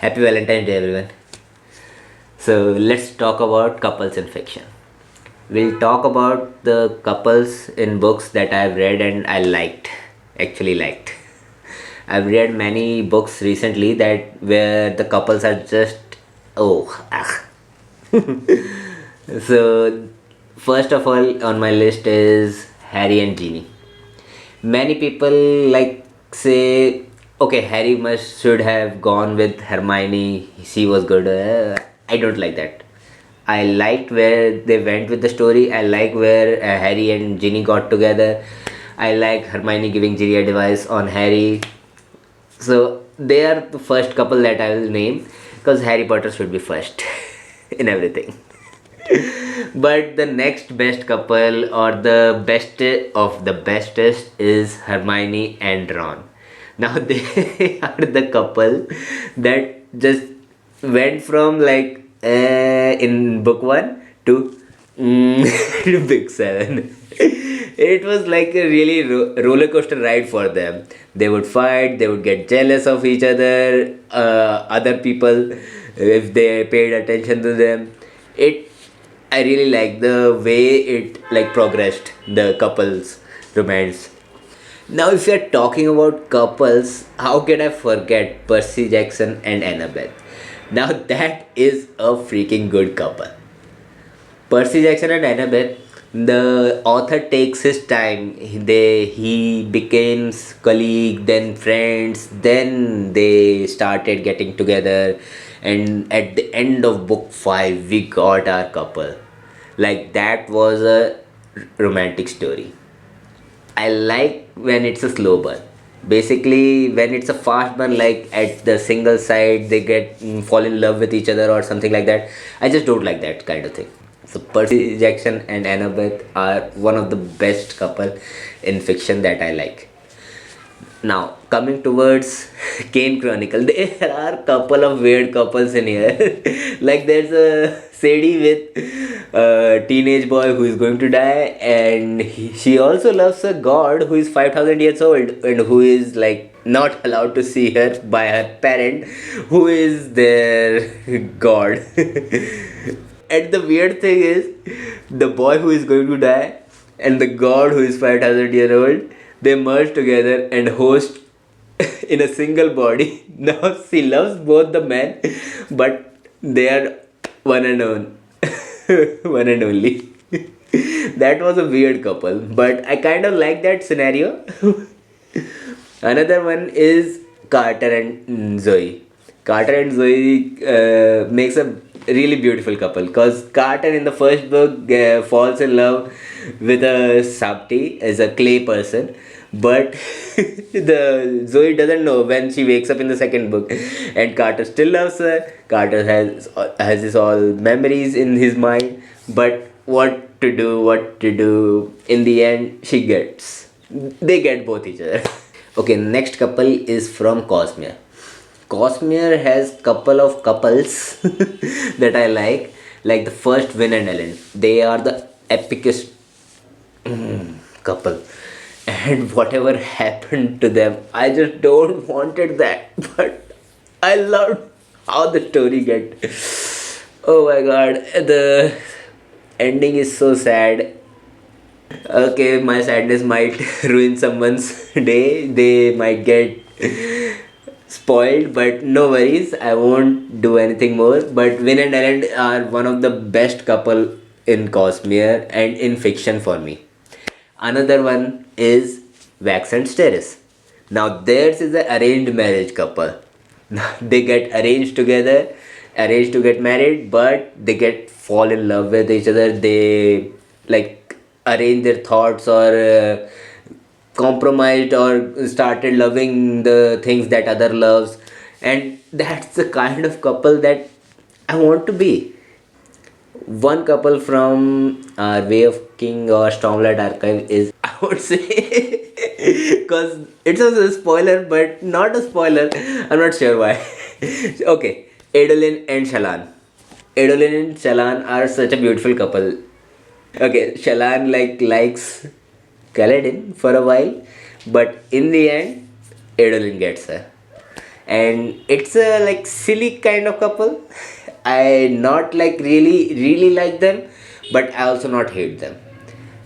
Happy Valentine's Day, everyone. So, let's talk about couples in fiction. We'll talk about the couples in books that I've read and I liked, actually liked. I've read many books recently that where the couples are just oh ah. So, first of all on my list is Harry and Ginny. Many people like say, okay, Harry must should have gone with Hermione. She was good. I don't like that. I liked where they went with the story. I like where Harry and Ginny got together. I like Hermione giving Ginny advice on Harry. So they are the first couple that I will name because Harry Potter should be first in everything. But the next best couple or the best of the bestest is Hermione and Ron. Now they are the couple that just went from like in book one to to book seven. It was like a really roller coaster ride for them. They would fight, they would get jealous of each other, other people if they paid attention to them. It I really like the way it like progressed the couples romance. Now, if you're talking about couples, how can I forget Percy Jackson and Annabeth? Now, that is a freaking good couple. Percy Jackson and Annabeth, the author takes his time. He becomes colleague, then friends, then they started getting together, and at the end of book five, we got our couple. Like that was a romantic story. I like when it's a slow burn. Basically, when it's a fast burn, like at the single side, they get fall in love with each other or something like that. I just don't like that kind of thing. So Percy Jackson and Annabeth are one of the best couple in fiction that I like. Now coming towards Kane Chronicle, there are couple of weird couples in here. Like there's a Sadie with a teenage boy who is going to die, and she also loves a god who is 5,000 years old and who is like not allowed to see her by her parent, who is their god. And the weird thing is, the boy who is going to die and the god who is 5,000 year old, they merge together and host in a single body. Now she loves both the men, but they are one and on, one and only. That was a weird couple, but I kind of like that scenario. Another one is Carter and Zoe. Carter and Zoe makes a really beautiful couple because Carter in the first book falls in love with a Sabti as a clay person, but the Zoe doesn't know when she wakes up in the second book, and Carter still loves her. Carter has his all memories in his mind, but what to do? In the end, they get both each other. Okay, next couple is from Cosmere. Cosmere has couple of couples that I like the first Vin and Ellen. They are the epicest couple, and whatever happened to them, I just don't wanted that, but I loved how the story get. Oh my god, the ending is so sad. Okay, my sadness might ruin someone's day. They might get spoiled, but no worries. I won't do anything more. But Vin and Ellen are one of the best couple in Cosmere and in fiction for me. Another one is Wax and Steris. Now theirs is an arranged marriage couple. They get arranged to get married, but they get fall in love with each other. They like arrange their thoughts or compromised or started loving the things that other loves, and that's the kind of couple that I want to be. One couple from our Way of King or Stormlight Archive is, I would say, because it's a spoiler, but not a spoiler. I'm not sure why. Okay, Adolin and Shalan. Adolin and Shalan are such a beautiful couple. Okay, Shalan likes Kaladin for a while, but in the end, Adolin gets her. and it's a like silly kind of couple. I not like really like them, but I also not hate them.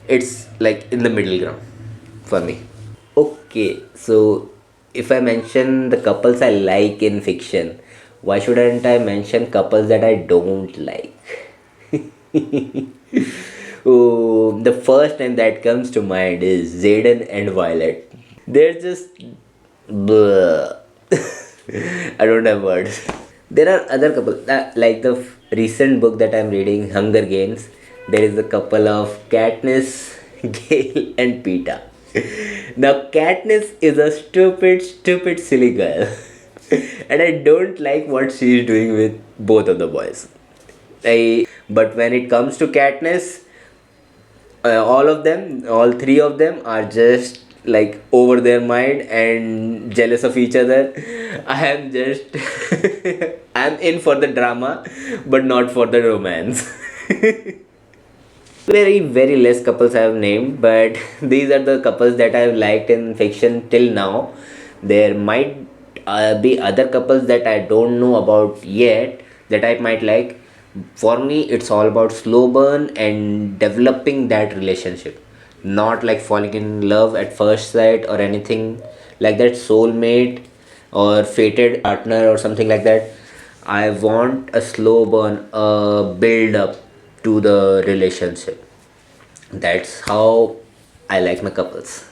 It's like in the middle ground for me. Okay, so if I mention the couples I like in fiction, why shouldn't I mention couples that I don't like? Oh, the first name that comes to mind is Zayden and Violet. They're just bleh. I don't have words. There are other couples like the recent book that I'm reading, Hunger Games. There is a couple of Katniss, Gale, and Peeta. Now, Katniss is a stupid, silly girl, and I don't like what she is doing with both of the boys. But when it comes to Katniss, all of them, all three of them are just like over their mind and jealous of each other. I am just I'm in for the drama, but not for the romance. Very less couples I have named, but these are the couples that I have liked in fiction till now. There might be other couples that I don't know about yet that I might like. For me, it's all about slow burn and developing that relationship, not like falling in love at first sight or anything like that, soulmate or fated partner or something like that. I want a slow burn, a build up to the relationship. That's how I like my couples.